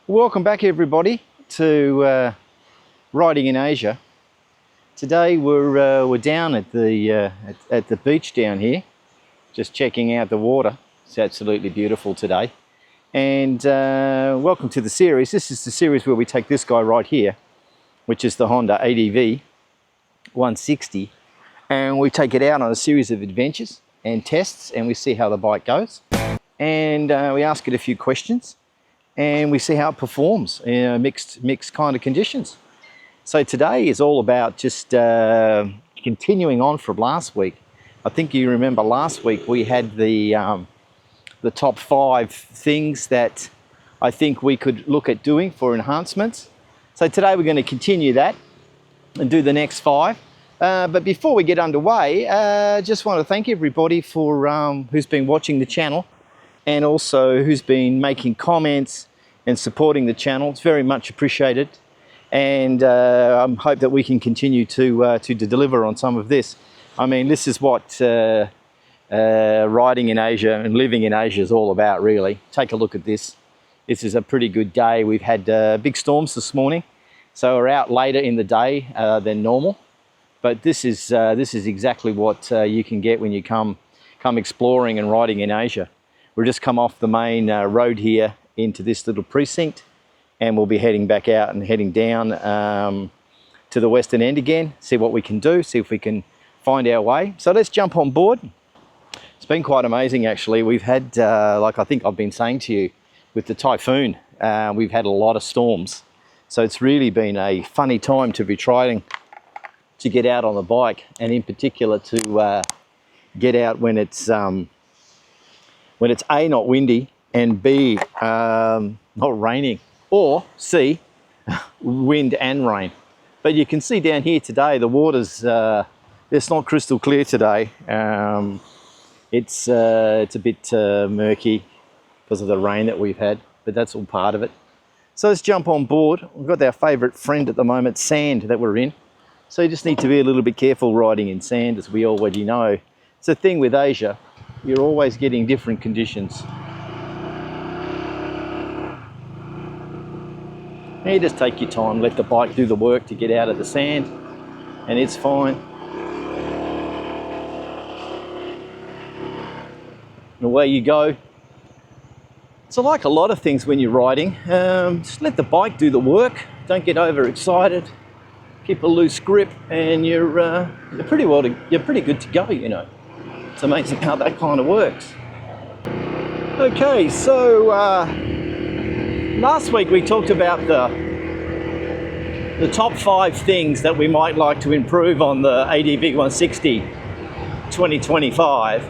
Welcome back everybody to Riding in Asia. Today we're down at the beach down here, just checking out the water. It's absolutely beautiful today. And welcome to the series. This is the series where we take this guy right here, which is the Honda ADV160, and we take it out on a series of adventures and tests, and we see how the bike goes, and we ask it a few questions, and we see how it performs in mixed kind of conditions. So today is all about just continuing on from last week. I think you remember last week we had the top 5 things that I think we could look at doing for enhancements. So today we're going to continue that and do the next 5. But before we get underway, just want to thank everybody for who's been watching the channel, and also who's been making comments and supporting the channel. It's very much appreciated, and I hope that we can continue to deliver on some of this. I mean, this is what riding in Asia and living in Asia is all about, really. Take a look at this. This is a pretty good day. We've had big storms this morning, so we're out later in the day than normal. But this is exactly what you can get when you come exploring and riding in Asia. We've just come off the main road here into this little precinct, and we'll be heading back out and heading down to the western end again, see what we can do, see if we can find our way. So let's jump on board. It's been quite amazing actually. We've had, like I think I've been saying to you, with the typhoon, we've had a lot of storms. So it's really been a funny time to be trying to get out on the bike, and in particular to get out when it's A, not windy, and B, not raining, or C, wind and rain. But you can see down here today, the water's it's not crystal clear today. It's a bit murky because of the rain that we've had, but that's all part of it. So let's jump on board. We've got our favourite friend at the moment, sand, that we're in. So you just need to be a little bit careful riding in sand, as we already know. It's the thing with Asia, you're always getting different conditions. And you just take your time, let the bike do the work to get out of the sand, and it's fine. And away you go. So like a lot of things when you're riding, just let the bike do the work. Don't get overexcited. Keep a loose grip, and you're pretty good to go, you know. It's amazing how that kind of works. Okay, so last week we talked about the top 5 things that we might like to improve on the ADV160 2025,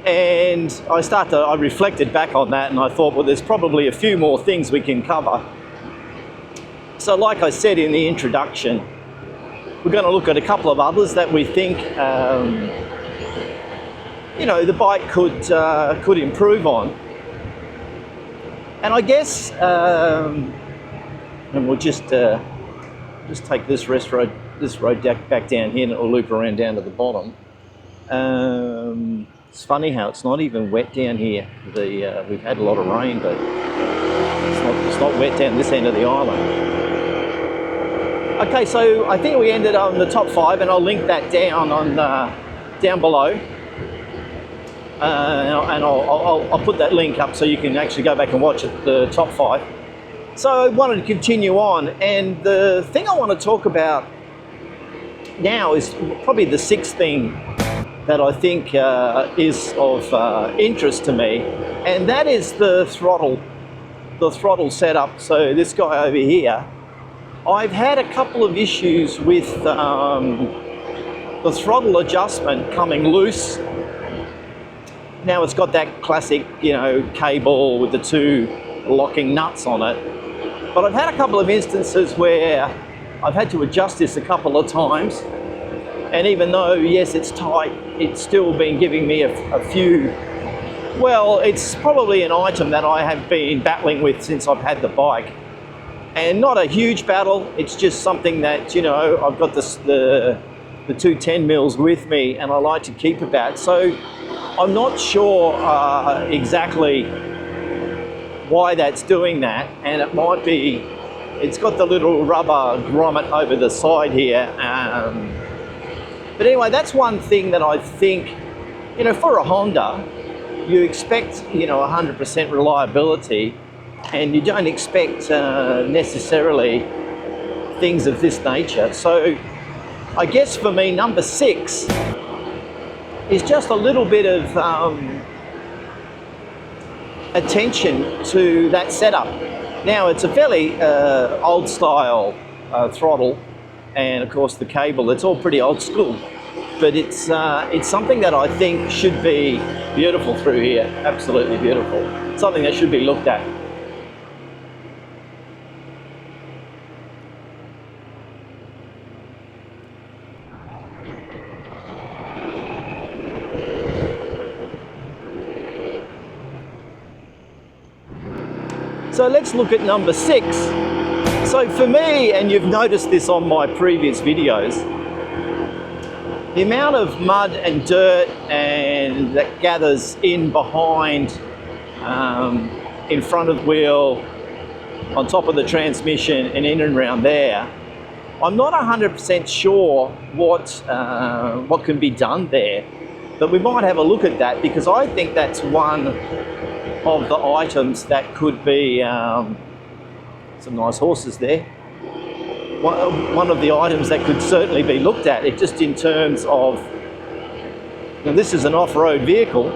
and I reflected back on that, and I thought, well, there's probably a few more things we can cover. So like I said in the introduction, we're going to look at a couple of others that we think, you know, the bike could improve on. And I guess, and we'll just take this road back down here, and it'll loop around down to the bottom. It's funny how it's not even wet down here. We've had a lot of rain, but it's not wet down this end of the island. Okay, so I think we ended on the top 5, and I'll link that down down below, and I'll put that link up so you can actually go back and watch it, the top 5. So I wanted to continue on, and the thing I want to talk about now is probably the 6th thing that I think is of interest to me, and that is the throttle setup. So this guy over here, I've had a couple of issues with the throttle adjustment coming loose. Now it's got that classic, you know, cable with the 2 locking nuts on it. But I've had a couple of instances where I've had to adjust this a couple of times, and even though, yes, it's tight, it's still been giving me a few, well, it's probably an item that I have been battling with since I've had the bike. And not a huge battle, it's just something that, you know, I've got the 210 mils with me, and I like to keep about. So I'm not sure exactly why that's doing that, and it might be, it's got the little rubber grommet over the side here. But anyway, that's one thing that I think, you know, for a Honda, you expect, you know, 100% reliability, and you don't expect necessarily things of this nature. So I guess for me, number 6 is just a little bit of attention to that setup. Now, it's a fairly old style throttle, and of course the cable, it's all pretty old school, but it's something that I think should be beautiful through here. Absolutely beautiful. Something that should be looked at. So let's look at number 6. So for me, and you've noticed this on my previous videos, the amount of mud and dirt and that gathers in behind, in front of the wheel, on top of the transmission and in and around there, I'm not 100% sure what can be done there, but we might have a look at that, because I think that's one of the items that could be, some nice horses there, one of the items that could certainly be looked at. It just in terms of, now this is an off-road vehicle,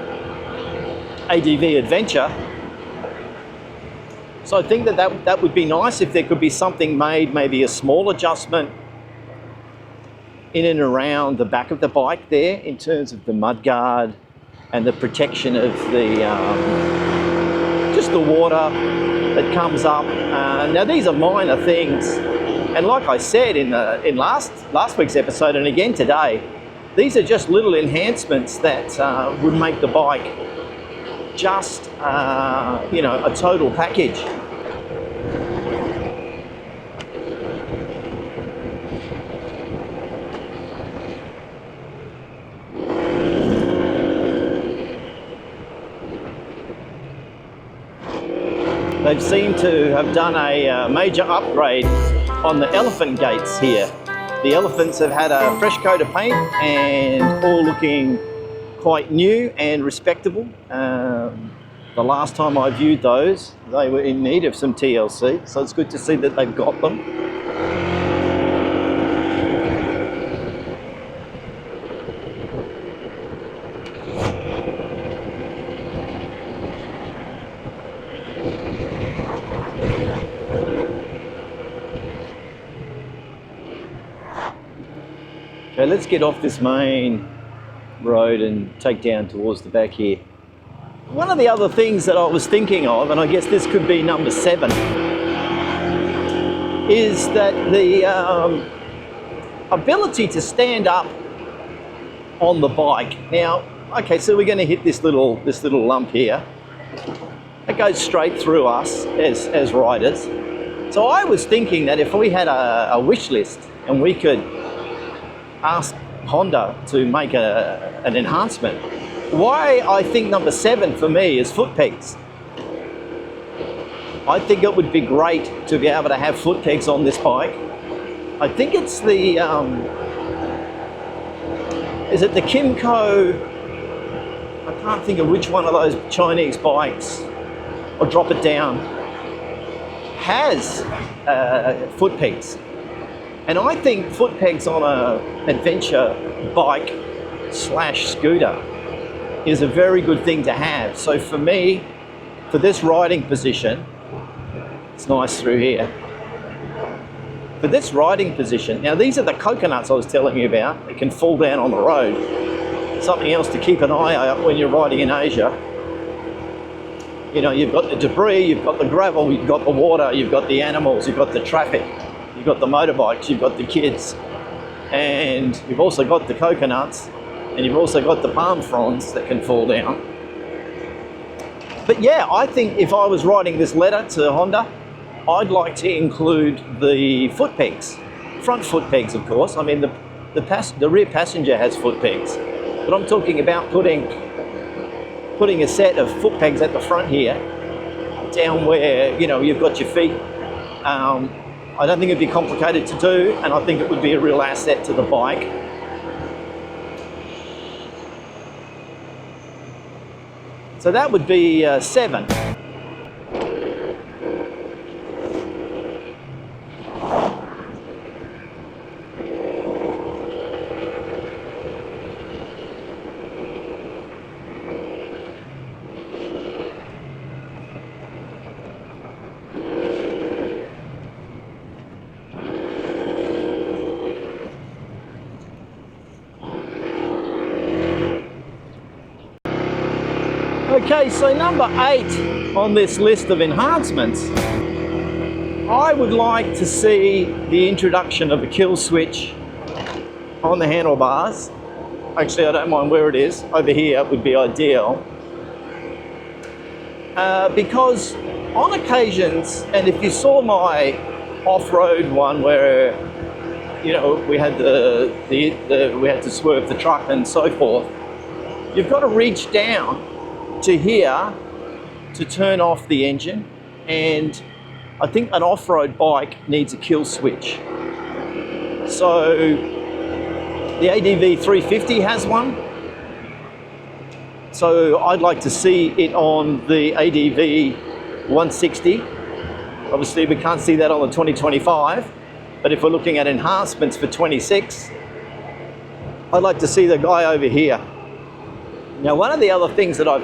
ADV Adventure, so I think that would be nice if there could be something made, maybe a small adjustment in and around the back of the bike there, in terms of the mudguard and the protection of the just the water that comes up. Now these are minor things, and like I said in last week's episode, and again today, these are just little enhancements that would make the bike just you know, a total package. They seem to have done a major upgrade on the elephant gates here. The elephants have had a fresh coat of paint and all looking quite new and respectable. The last time I viewed those, they were in need of some TLC, so it's good to see that they've got them. Okay, let's get off this main road and take down towards the back here. One of the other things that I was thinking of, and I guess this could be number 7, is that the ability to stand up on the bike. Now, okay, so we're going to hit this little lump here. It goes straight through us as riders. So I was thinking that if we had a wish list and we could ask Honda to make an enhancement, why I think number 7 for me is foot pegs. I think it would be great to be able to have foot pegs on this bike. I think it's the, is it the Kimco, I can't think of which one of those Chinese bikes, or Drop It Down, has foot pegs. And I think foot pegs on an adventure bike / scooter is a very good thing to have. So for me, for this riding position, it's nice through here. For this riding position, now these are the coconuts I was telling you about. They can fall down on the road. Something else to keep an eye out when you're riding in Asia. You know, you've got the debris, you've got the gravel, you've got the water, you've got the animals, you've got the traffic. You've got the motorbikes, you've got the kids, and you've also got the coconuts, and you've also got the palm fronds that can fall down. But yeah, I think if I was writing this letter to Honda, I'd like to include the foot pegs. Front foot pegs, of course. I mean, the rear passenger has foot pegs, but I'm talking about putting a set of foot pegs at the front here down where, you know, you've got your feet. I don't think it'd be complicated to do, and I think it would be a real asset to the bike. So that would be 7. Okay, so number 8 on this list of enhancements, I would like to see the introduction of a kill switch on the handlebars. Actually, I don't mind where it is. Over here would be ideal. Because on occasions, and if you saw my off-road one where, you know, we had we had to swerve the truck and so forth, you've got to reach down to here to turn off the engine, and I think an off-road bike needs a kill switch. So the ADV350 has one, so I'd like to see it on the ADV160. Obviously we can't see that on the 2025, but if we're looking at enhancements for 26, I'd like to see the guy over here. Now, one of the other things that I've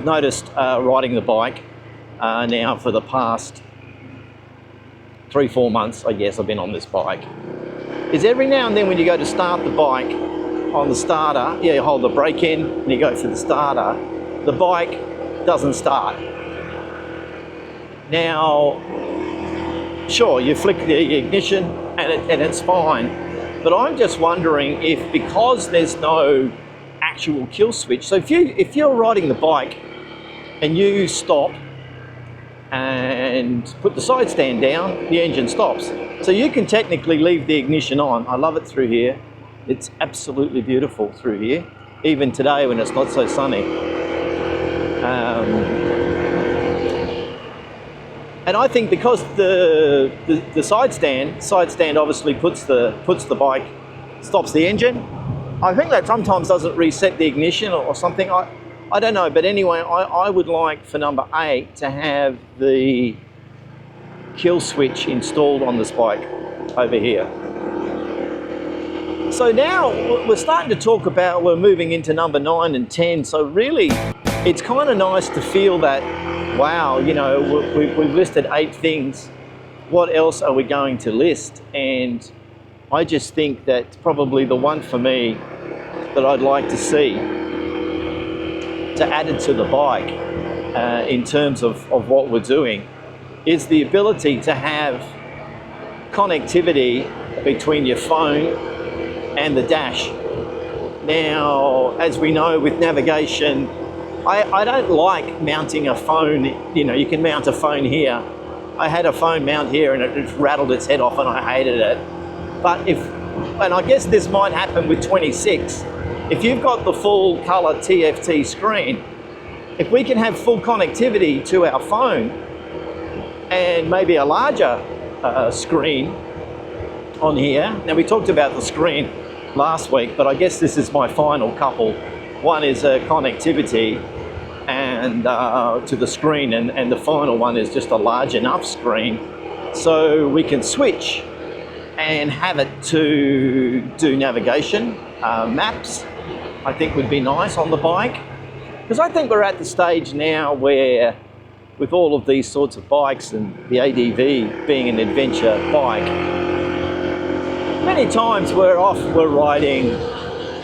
noticed riding the bike now for the past 3-4 months, I guess I've been on this bike, is every now and then when you go to start the bike on the starter, you hold the brake in and you go for the starter, the bike doesn't start. Now, sure, you flick the ignition and it's fine. But I'm just wondering if, because there's no actual kill switch, so if you're riding the bike and you stop and put the side stand down, the engine stops. So you can technically leave the ignition on. I love it through here. It's absolutely beautiful through here, even today when it's not so sunny. And I think because the side stand obviously puts the bike, stops the engine. I think that sometimes doesn't reset the ignition or something. I don't know, but anyway, I would like for number 8 to have the kill switch installed on this bike over here. So now we're starting to talk about, we're moving into number 9 and 10. So really, it's kind of nice to feel that, wow, you know, we've listed 8 things. What else are we going to list? And I just think that probably the one for me that I'd like to see to add it to the bike in terms of what we're doing is the ability to have connectivity between your phone and the dash. Now, as we know with navigation, I don't like mounting a phone. You know, you can mount a phone here. I had a phone mount here and it just rattled its head off and I hated it. But and I guess this might happen with 26, if you've got the full color TFT screen, if we can have full connectivity to our phone and maybe a larger screen on here. Now we talked about the screen last week, but I guess this is my final couple. One is connectivity and to the screen, and the final one is just a large enough screen so we can switch and have it to do navigation, maps. I think would be nice on the bike, because I think we're at the stage now where with all of these sorts of bikes and the ADV being an adventure bike, many times we're riding,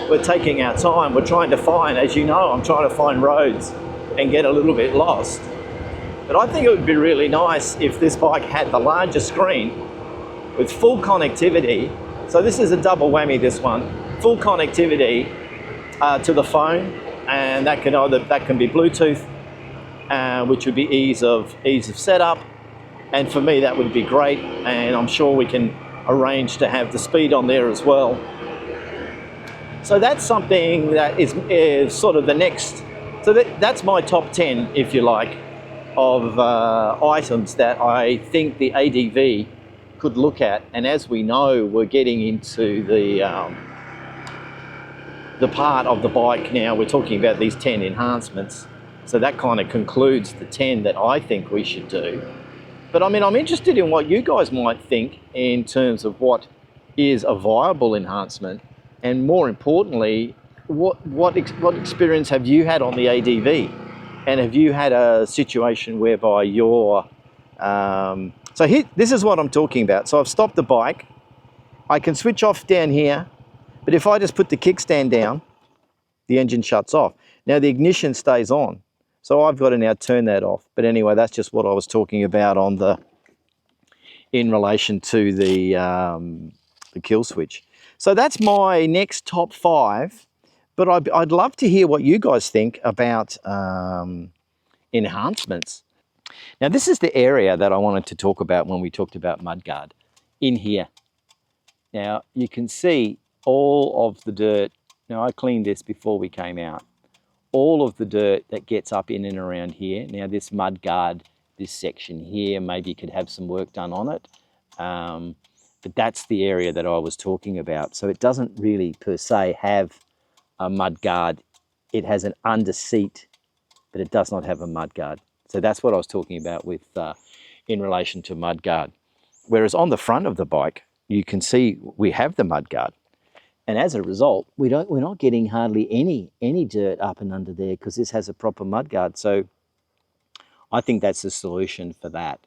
we're taking our time, we're trying to find, as you know, I'm trying to find roads and get a little bit lost. But I think it would be really nice if this bike had the larger screen with full connectivity. So this is a double whammy, this one. Full connectivity to the phone, and that can be Bluetooth, which would be ease of setup. And for me, that would be great. And I'm sure we can arrange to have the speed on there as well. So that's something that is sort of the next So that's my top 10, if you like, of items that I think the ADV could look at. And as we know, we're getting into the part of the bike now. We're talking about these 10 enhancements. So that kind of concludes the 10 that I think we should do. But I mean, I'm interested in what you guys might think in terms of what is a viable enhancement, and more importantly, what experience have you had on the ADV, and have you had a situation whereby you're so here, this is what I'm talking about. So I've stopped the bike. I can switch off down here, but if I just put the kickstand down, the engine shuts off. Now the ignition stays on. So I've got to now turn that off. But anyway, that's just what I was talking about on the, in relation to the kill switch. So that's my next top 5. But I'd love to hear what you guys think about enhancements. Now this is the area that I wanted to talk about when we talked about mudguard, in here. Now you can see all of the dirt. Now I cleaned this before we came out. All of the dirt that gets up in and around here. Now this mudguard, this section here, maybe you could have some work done on it. But that's the area that I was talking about. So it doesn't really per se have a mudguard. It has an under seat, but it does not have a mudguard. So that's what I was talking about with in relation to mudguard. Whereas on the front of the bike, you can see we have the mudguard. And as a result, we're not getting hardly any dirt up and under there because this has a proper mudguard. So I think that's the solution for that,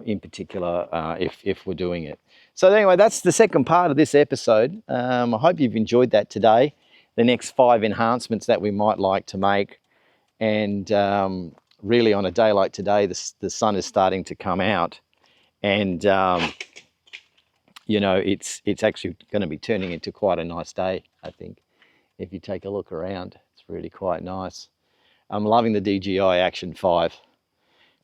in particular, if we're doing it. So anyway, that's the second part of this episode. I hope you've enjoyed that today. The next 5 enhancements that we might like to make. And really on a day like today, the sun is starting to come out. And you know, it's actually going to be turning into quite a nice day, I think. If you take a look around, it's really quite nice. I'm loving the DJI Action 5.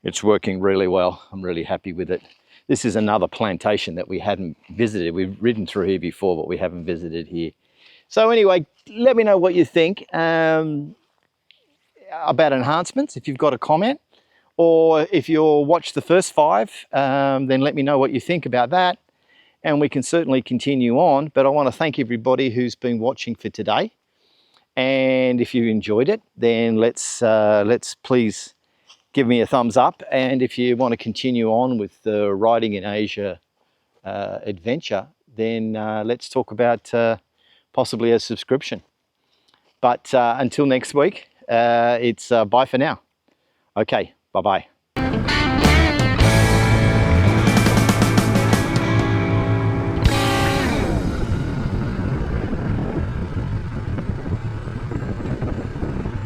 It's working really well. I'm really happy with it. This is another plantation that we hadn't visited. We've ridden through here before, but we haven't visited here. So anyway, let me know what you think about enhancements, if you've got a comment. Or if you'll watch the first 5, then let me know what you think about that. And we can certainly continue on, but I want to thank everybody who's been watching for today. And if you enjoyed it, then let's please give me a thumbs up. And if you want to continue on with the Riding in Asia adventure, then let's talk about possibly a subscription. But until next week, it's bye for now. Okay, bye-bye.